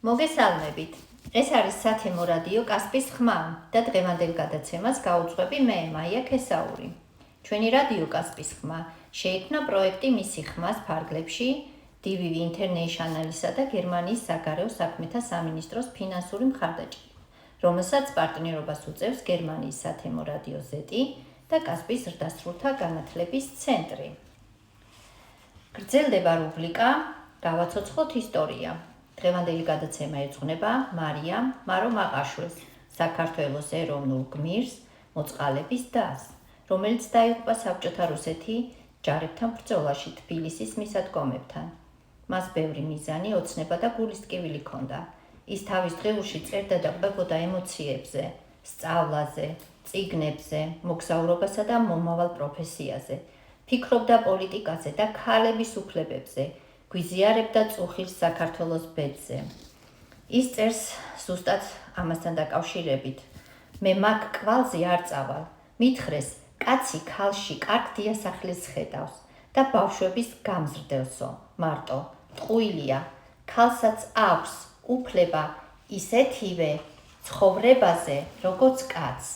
მოგესალმებით. ეს არის სათემო რადიო კასპის ხმა და დღევანდელ გადაცემას გაუძღვები მე, მაია ქესაური. ჩვენი რადიო კასპის ხმა შეიქმნა პროექტი მისი ხმას ფარგლებში DVV International-ისა და გერმანიის საგარეო საქმეთა სამინისტროს ფინანსური მხარდაჭერით, რომელსაც პარტნიორობას უწევს გერმანიის სათემო რადიო ზეტი და კასპის ზრდასრულთა განათლების ცენტრი. გრძელდება რუბრიკა გავაცოცხლოთ ისტორია. დღევანდელი გადაცემა ეძღვნება მარო მაყაშვილს, საქართველოს ეროვნულ გმირს, მოწყალების დას, რომელიც დაიღუპა საბჭოთა რუსეთი ჯარებთან ბრძოლაში თბილისის მისადგომებთან. მას ბევრი მიზანი, ოცნება და გულის ტკივილი ჰქონდა. ის თავის დღეულში წერდა და ყვებოდა ემოციებზე, სწავლაზე, წიგნებზე, მოგზაურობასა და მომავალ პროფესიაზე. ფიქრობდა პოლიტიკაზე და ქალების უფლებებზე. გვიზიარებდა წუხილს საქართველოს ბედზე. ის წერს ზუსტად ამასთან დაკავშირებით. მე მაგ კვალზე არ წავალ. მითხრეს, კაცი ქალში კარგ დიასახლეს ხედავს და ბავშვების გამზრდელსო, მარტო, ტყუილია, ქალსაც აქვს უფლება ისეთივე ცხოვრებაზე, როგორც კაცს.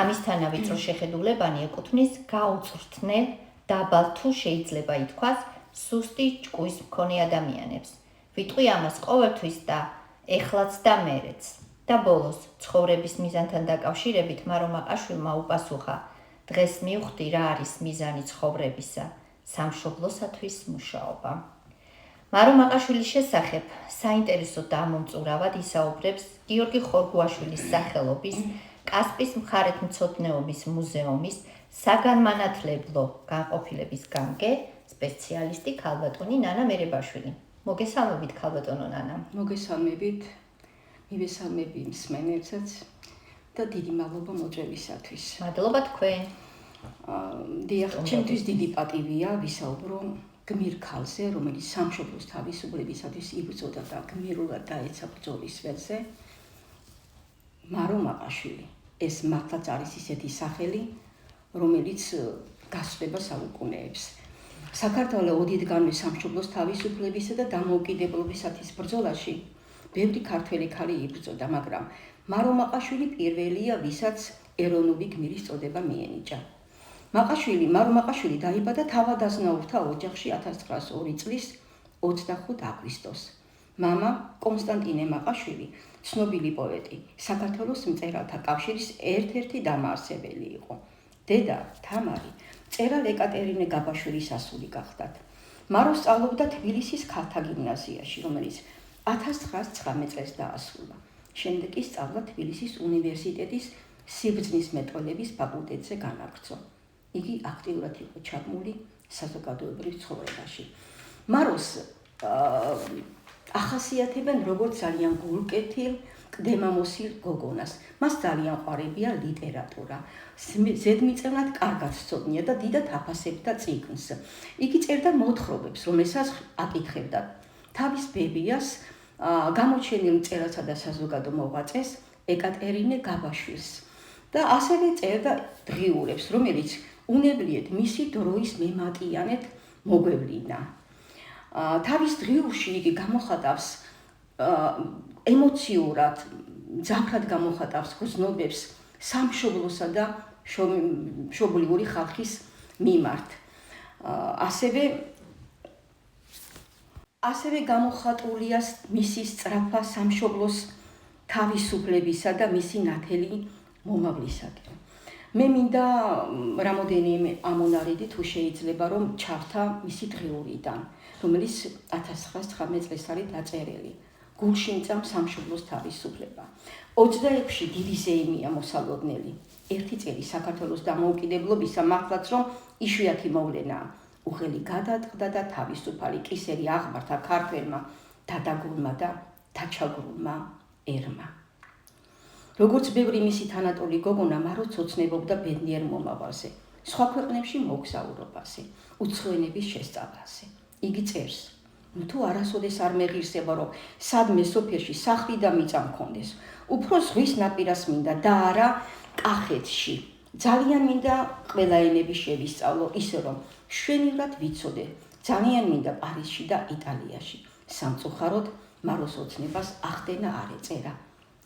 ამისთანა ვიწრო შეხედულებანი ეკუთვნის გაუწვრთნელ, დაბალ თუ შეიძლება ითქვას, სუსტი ჭკუის მქონე ადამიანებს. ვიტყვი ამას ყოველთვის და ეხლაც და მერეც. და ბოლოს, ცხოვრების მიზანთან დაკავშირებით მარო მაყაშვილმა უპასუხა, დღეს მივხვდი რა არის მიზანი ცხოვრებისა, სამშობლოსათვის მუშაობა. მარო მაყაშვილის შესახებ საინტერესო და ამომწურავად ისაუბრებს გიორგი ხორგუაშვილის სახელობის კასპის მხარეთმცოდნეობის მუზეუმის საგანმანათლებლო განყოფილების გამგე სპეციალისტი ქალბატონი ნანა მერებაშვილი. მოგესალმებით ქალბატონო ნანა. მოგესალმებით, მივესალმები მსმენელსაც და დიდი მადლობა მოწვევისათვის. მადლობა თქვენ. დიახ, ჩემთვის დიდი პატივია ვისაუბრო გმირ ქალზე, რომელიც სამშობლოს თავისუფლებისათვის იბრძოდა და გმირულად დაეცა ბრძოლის ველზე. მარო მაყაშვილი. ეს მართლაც არის ისეთი სახელი, რომელიც გასწრება საუკუნეებს. საქართველო ოდითგანვე სამშობლოს თავისუფლებისა და დამოუკიდებლობისათვის ბრძოლაში ბევრი ქართველი ქალი იბრძოდა, მაგრამ მარო მაყაშვილი პირველია, ვისაც ეროვნული გმირის წოდება მიენიჭა. მარო მაყაშვილი დაიბადა თავადაზნაურთა ოჯახში 1902 წლის 25 აგვისტოს. მამა კონსტანტინე მაყაშვილი, ცნობილი პოეტი, საქართველოს მწერალთა კავშირის ერთ-ერთი დამაარსებელი იყო. დედა თამარი მწერალ ეკატერინე გაბაშვილის ასული გახლდათ. მარო სწავლობდა თბილისის ქალთა გიმნაზიაში, რომელიც 1919 წელს დაასრულა. შემდეგ კი სწავლა თბილისის უნივერსიტეტის სიბრძნის მეტყველების ფაკულტეტზე განაგრძო. იგი აქტიურად იყო ჩაბმული საზოგადოებრივ ცხოვრებაში. მაროს ახასიათებენ როგორც ძალიან გულკეთილ, ყდემამოსილ გოგონას. მას ძალიან ყვარებია ლიტერატურა. ზედმიწევნად კარგად სცოდნია და დიდად აფასებდა წიგნს. იგი წერდა მოთხრობებს, რომელსაც აკითხებდა თავის ბებიას, გამოჩენილ მწერალსა და საზოგადო მოღვაწეს ეკატერინე გაბაშვილს და ასევე წერდა დღიურებს, რომელიც უნებლიეთ მისი დროის მემატიანედ მოგვევლინა. თავის დღიურში იგი გამოხატავს ემოციურად, ძაფრად გამოხატავს გრძნობებს სამშობლოსა და მშობლიური ხალხის მიმართ. ასევე გამოხატულია მისი სწრაფა სამშობლოს თავისუფლებისა და მისი ნათელი მომავლისაკენ. მე მინდა რამოდენიმე ამონარიდი თუ შეიძლება რომ ჩავთა მისი დღიურიდან, რომელიც 1919 წელს არის დაწერილი. გულში მწამს სამშობლოს თავისუფლება. 26 დიდი ზეიმია მოსალოდნელი. ერთი წელი საქართველოს დამოუკიდებლობისა მართლაც რომ იშვიათი მოვლენაა. უხელი გადატყდა და თავისუფალი კისერი აღმართა ქართველმა დადაგულმა და დაჩაგრულმა ერმა. როგორც ბევრი მისი თანატოლი გოგონა, მაროც ოცნებობდა ბედნიერ მომავალზე, სხვა ქვეყნებში მოგზაურობაზე, უცხოენების შესწავლაზე. იგი წერს, თუ არასოდეს არ მეღირსება, რომ სადმე სოფელში სახლი და მიწა მქონდეს, უფრო ზღვის ნაპირას მინდა და არა კახეთში. ძალიან მინდა ყველა ენები შევისწავლო, ისე რომ შვენივრად ვიცოდე. ძალიან მინდა პარიზში და იტალიაში. სამწუხაროდ მაროს ოცნებას ახდენა არ ეწერა.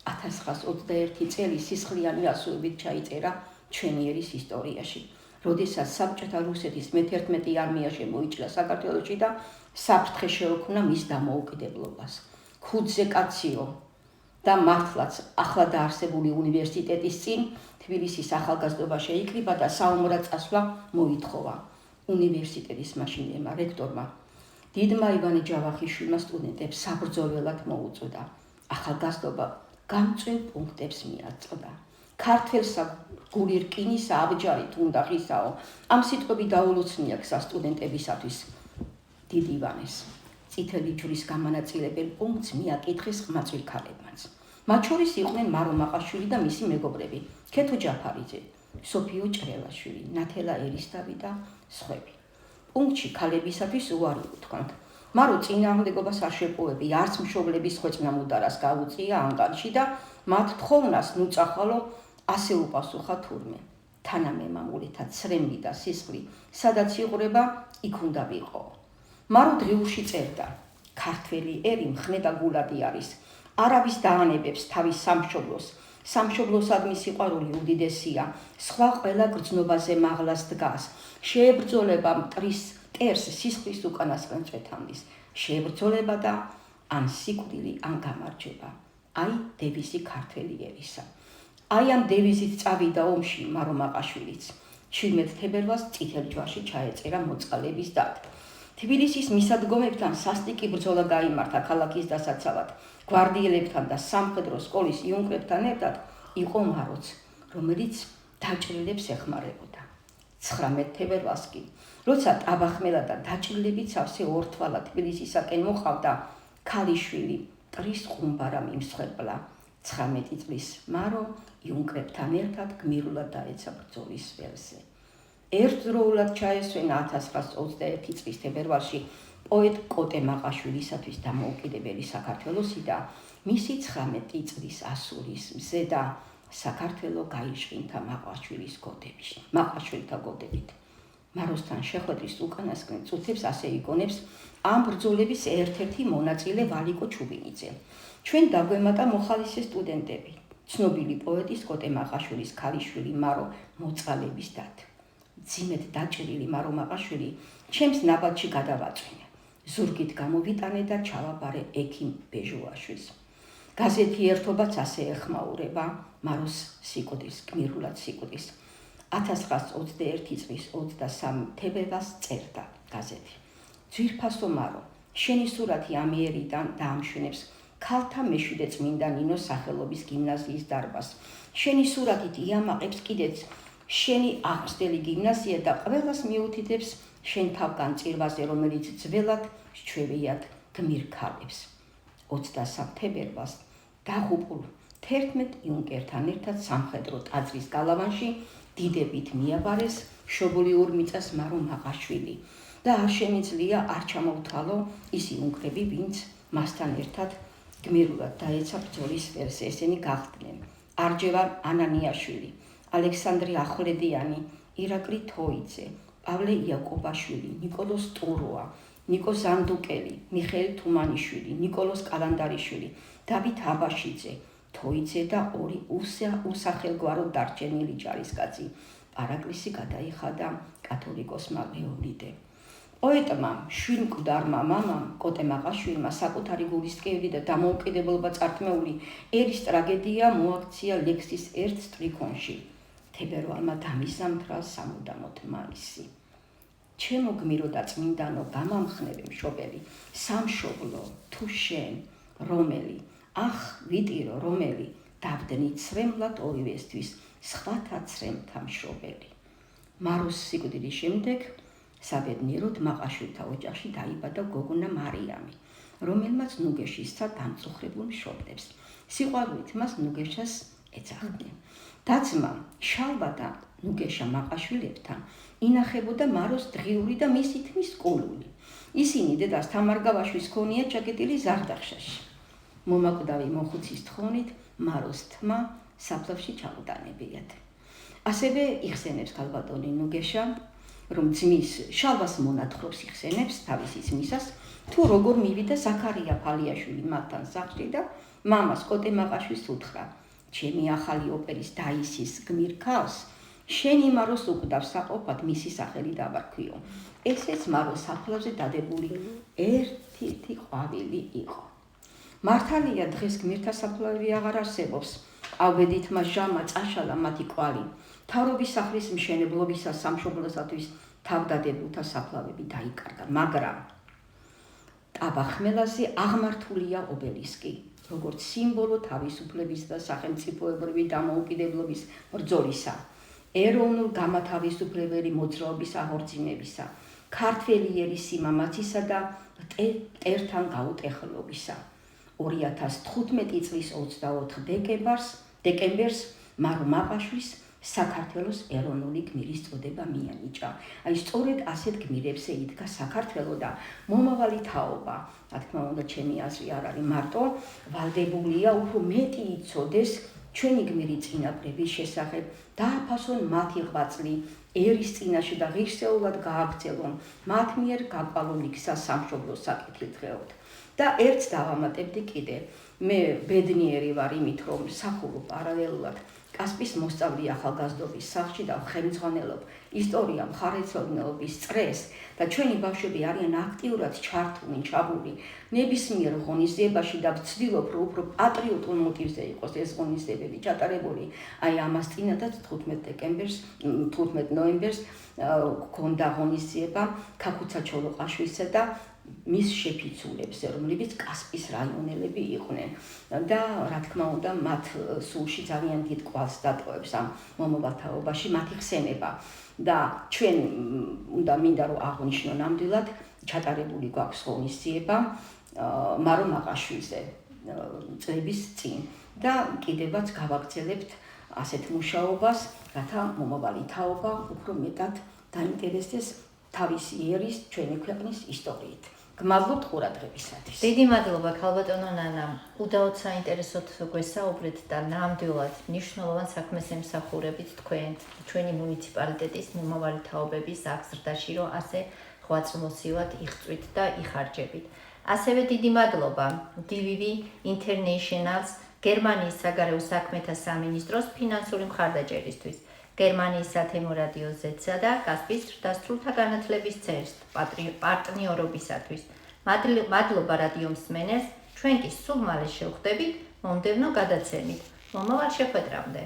1921 წელი სისხლიანი ასოებით ჩაიწერა ჩვენი ერის ისტორიაში, როდესაც საბჭოთა რუსეთის მე-11 არმია შემოიჭრა საქართველოში და საფრთხე შეექმნა მის დამოუკიდებლობას. ქუძზე კაციო და მართლაც ახლა დაარსებული უნივერსიტეტის წინ თბილისის ახალგაზრდობა შეიკრიბა და საომრად წასვლა მოითხოვა. უნივერსიტეტის მაშინდელმა რექტორმა დიდმა ივანე ჯავახიშვილმა სტუდენტებს საბრძოლველად მოუწოდა. ახალგაზრდობა გამწვევ პუნქტებს მიაწყდა. ქართველსა გული რკინისა აბჯარით უნდა ღისაო. ამ სიტყვები დაულოცნია სტუდენტებისათვის დიდ ივანეს. წითელი ჯვრის გამანაწილებელ პუნქტს მიაკითხეს ყმაწვილ ქალებმაც. მათ შორის იყვნენ მარო მაყაშვილი და მისი მეგობრები, ქეთო ჯაფარიძე, სოფიო ჭრელაშვილი, ნათელა ერისთავი და სხვები. პუნქტში ქალებისათვის უარი უთქვამთ. მარო წინააღმდეგობას არ შეპოვები, არც მშობლების ხვეწნამუდარას გაუწია ანგარიში და მათ თხოვნას ნუწახალო ასე უპასუხა თურმე. თანამემამულეთა ცრემლი და სისხლი, სადაც იღვრება, იქ უნდა ვიყო. მარო დღიურში წერდა: ქართველი ერი მხნე და გულადი არის. არავის დაანებებს თავის სამშობლოს. სამშობლოსადმი სიყვარული უდიდესია. სხვა ყველა გრძნობაზე მაღლას დგას. შეებრძოლება მტრის მტერს სისხლის უკანასკნელ წვეთამდის. შეებრძოლება და ან სიკვდილი, ან გამარჯვება. აი დევიზი ქართველი ერისა. აი ამ დევიზით წავიდა ომში მარო მაყაშვილიც. 17 თებერვალს წითელ ჯვარში ჩაეწერა მოწყალების დად. თბილისის მისადგომებთან სასტიკი ბრძოლა გაიმართა ქალაქის დასაცავად. გვარდიელებთან და სამხედრო სკოლის იუნკერებთან ერთად იყო მაროც, რომელიც დაჭრილებს ეხმარებოდა. 19 თებერვალს კი, როცა ტაბახმელა და დაჭრილებით სავსე ორთვალა თბილისისაკენ მოყავდა, ქალიშვილი ტრის ყუმბარა მიმსხვერპლა. 19 წლის მარო იუნკერებთან ერთად გმირულად დაეცა ბრძოლის ველზე. ერთდროულად ჩაესვენა 1921 წლის თებერვალში პოეტ კოტე მაყაშვილისათვის დამოუკიდებელი საქართველოსი და მისი 19 წლის ასულის მზე და საქართველო გაიშვინთა მაყაშვილთა გოდებით. მაროსთან შეხვედრის უკანასკნელ წუთებს ასე იგონებს ამ ბრძოლების ერთ-ერთი მონაწილე ვალიკო ჩუბინიძე. ჩვენ დაგვემატა მოხალისე სტუდენტები, ცნობილი პოეტის კოტე მაყაშვილის ქალიშვილი მარო მოწყალების დად. ძიმედ დაჭრილი მარო მაყაშვილი ჩემს ნაბადში გადავაწვინე. ზურგით გამოვიტანე და ჩავაბარე ექიმ ბეჟუაშვილს. გაზეთი ერთობაც ასე ეხმაურება მაროს სიკვდილს, გმირულად სიკვდილს. 1921 წლის 23 თებერვალს წერდა გაზეთი. ძვირფასო მარო, შენი სურათი ამიერიდან დაამშვენებს ქალთა მეშვიდე წმინდა ნინოს სახელობის გიმნაზიის დარბაზს. შენი სურათით იამაყებს კიდეც შენი აღზრდელი გიმნაზია და ყველას მიუთითებს შენ თავგან წირვაზე, რომელიც ძველად სჩვევიათ გმირ ქალებს. 23 თებერვალს დაღუპულ 11 იუნკერთან ერთად სამხედრო ტაძრის გალავანში დიდებით მიაბარეს შობლიურ მიწას მარო მაყაშვილი და არ შემიძლია არ ჩამოვთვალო ის იუნკრები, ვინც მასთან ერთად გმირულად დაეცა ბრძოლის ველზე. ესენი გახდნენ არჯევან ანანიაშვილი, ალექსანდრე ახვლედიანი, ირაკლი თოიძე, პავლე იაკობაშვილი, ნიკოლოზ ტუროა, ნიკო ზანდუკელი, მიხეილ თუმანიშვილი, ნიკოლოზ კალანდარიშვილი, დავით აბაშიძე, თოიძე და ორი უსახელგვარო დარჩენილი ჯარისკაცი. პარაკლისი გადაიხადა კათოლიკოსმა ლეონიდე. პოეტმა, შვილმკვდარმა მამამ, კოტე მაყაშვილმა საკუთარი გულისწყევი და დამოუკიდებლობა წართმეული ერის ტრაგედია მოაქცია ლექსის ერთ სტრიქონში. თებერვალმა დამისამთრა სამუდამოდ მაისი. ჩემო გმირო და წმინდანო, გამამხნევი მშობელი, სამშობლო, თუ შენ, რომელი, ახ, ვიტირო, რომელი, დავდნი ცრემლად ორივესთვის, სხვათა ცრემთა მშობელი. მაროს სიკვდილის შემდეგ საბედნიეროდ მაყაშვილთა ოჯახში დაიბადა გოგონა მარიამი, რომელმაც ნუგეშისცა დამწუხრებულ მშობლებს. სიყვარულით მას ნუგეშას ეძახდნენ. დაცმა შალვა და ნუგეშა მაყაშვილებთან ინახებოდა მაროს დღიური და მისი თმის კულული. ისინი დედას თამარგავაშვილს ჰქონიათ ჩაკეტილი ზარდახშაში. მომაკვდავი მოხუცის თხოვნით მაროს თმა საფლავში ჩაუტანებიათ. ასევე იხსენებს ქალბატონი ნუგეშა, რომ ძმის შალვას მონათხრობს იხსენებს თავისი ძმისას, თუ როგორ მივიდა ზაქარია ფალიაშვილი მათთან სახლში და მამას კოტე მაყაშვილს უთხრა: ჩემი ახალი ოპერის დაისის გმირ ქალს შენ იმაროს უკვდავს საყოფად მისი სახელი დავარქვიო. ესეც მაროს საფლავზე დადებული ერთ-ერთი ყვავილი იყო. მართალია დღეს გმირთა საფლავები აღარ არსებობს. ავბედითმა ჟამა წაშალა მათი კვალი. თავრობის სახლის მშენებლობისას სამშობლოსათვის თავდადებულთა საფლავები დაიკარგა, მაგრამ ტაბახმელაზე აღმართულია ობელისკი, როგორც სიმბოლო თავისუფლების და სახელმწიფოებრივი დამოუკიდებლობის ბრძოლისა, ეროვნულ გამათავისუფლებელი მოძრაობის აღორძინებისა, ქართველი ერის სიმამაცისა და მტერთან გაუტეხლობისა. 2015 წლის 24 დეკემბერს მარო მაყაშვილს საქართველოს ეროვნული გმირის წოდება მიანიჭა. აი სწორედ ასეთ გმირებზე იდგა საქართველო და მომავალი თაობა. რა თქმა უნდა, ჩემი აზრი არ არის მარტო ვალდებულია უფრო მეტი იცოდეს ჩვენი გმირი წინაპრების შესახებ, დააფასონ მათი ღვაწლი ერის წინაშე და ღირსეულად გააგრძელონ მათ მიერ გაკვალული გზა სამშობლოს საკითხით. და ერთს დავამატებდი კიდე. მე ბედნიერი ვარ იმით, რომ სახურობ პარალელურად კასპის მოსწავლე ახალგაზრდობის სახლში და ხელმძღვანელობ ისტორია მხარეთმცოდნეობის წრეს და ჩვენი ბავშვები არიან აქტიურად ჩართული, ჩაბმული ნებისმიერ ღონისძიებაში და ვცდილობ, რომ უფრო პატრიოტულ მოტივზე იყოს ეს ღონისძიებები ჩატარებული. აი ამას წინადაც 15 ნოემბერს გქონდა ღონისძიება ქაქუცა ჩოლოყაშვილისა და მის შეფიცულებზე, რომლებიც კასპის რაიონელები იყვნენ და რა თქმა უნდა მათ სულში ძალიან დიდ კვალს დატოვებს ამ მომავალ თაობაში მათი ხსენება და ჩვენ უნდა მინდა რომ აღვნიშნო ნამდვილად ჩატარებული გვაქვს ღონისძიება მარო მაყაშვილზე წლების წინ და კიდევაც გავაგრძელებთ ასეთ მუშაობას, რათა მომავალი თაობა უფრო მეტად დაინტერესდეს თავისი ერის ჩვენი ქვეყნის ისტორიით. გმადლობთ ყურადღებისათვის. დიდი მადლობა ქალბატონო ნანა. უდაოდ საინტერესოდ გვესაუბრეთ და ნამდვილად მნიშვნელოვან საქმეს ემსახურებით თქვენ ჩვენი მუნიციპალიტეტის მომავალი თაობების აღზრდაში, რომ ასე ღვაწლმოსილად იღწვით და იხარჯებით. ასევე დიდი მადლობა DVV International's გერმანიის საგარეო საქმეთა სამინისტროს ფინანსური მხარდაჭერისთვის. გერმანიის სათემო რადიო Z-სა და კასპის ზრდასრულთა განათლების ცენტრს პარტნიორობისათვის. მადლობა რადიო მსმენელს, ჩვენ კი სულ მალე შევხვდებით მომდევნო გადაცემით. მომავალ შეხვედრამდე.